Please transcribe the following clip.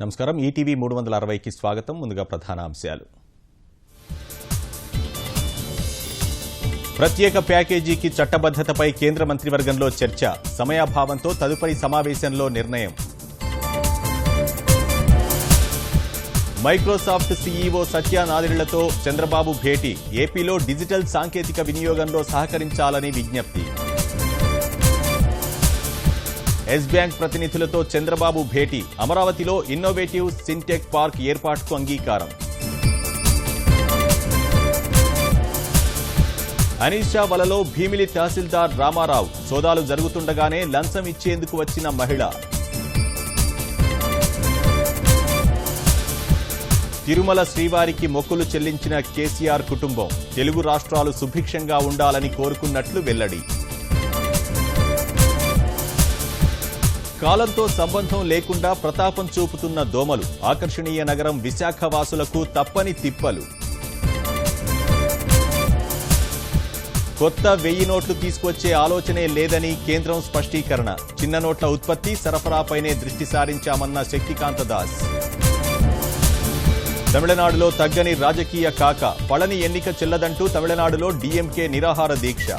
నమస్కారం ఈటీవీ 360కి స్వాగతం. ముందుగా ప్రధాన అంశాలు. ప్రత్యేక ప్యాకేజీకి చట్టబద్ధతపై కేంద్ర మంత్రివర్గంలో చర్చ. సమయాభావంతో తదుపరి సమావేశంలో నిర్ణయం. మైక్రోసాఫ్ట్ సీఈఓ సత్య నాదెళ్లతో చంద్రబాబు భేటీ. ఏపీలో డిజిటల్ సాంకేతిక వినియోగంలో సహకరించాలని విజ్ఞప్తి. ఎస్ బ్యాంక్ ప్రతినిధులతో చంద్రబాబు భేటీ. అమరావతిలో ఇన్నోవేటివ్ సింటెక్ పార్క్ ఏర్పాటుకు అంగీకారం. అనీషా వలలో భీమిలి తహసీల్దార్ రామారావు. సోదాలు జరుగుతుండగానే లంచం ఇచ్చేందుకు వచ్చిన మహిళ. తిరుమల శ్రీవారికి మొక్కులు చెల్లించిన కేసీఆర్ కుటుంబం. తెలుగు రాష్ట్రాలు సుభిక్షంగా ఉండాలని కోరుకున్నట్లు వెల్లడి. కాలంతో సంబంధం లేకుండా ప్రతాపం చూపుతున్న దోమలు. ఆకర్షణీయ నగరం విశాఖ వాసులకు తప్పని తిప్పలు. కొత్త 1000 నోట్లు తీసుకొచ్చే ఆలోచనే లేదని కేంద్రం స్పష్టీకరణ. చిన్న నోట్ల ఉత్పత్తి సరఫరాపైనే దృష్టి సారించామన్న శక్తికాంత దాస్. తమిళనాడులో తగ్గని రాజకీయ కాక. పళని ఎన్నిక చెల్లదంటూ తమిళనాడులో డీఎంకే నిరాహార దీక్ష.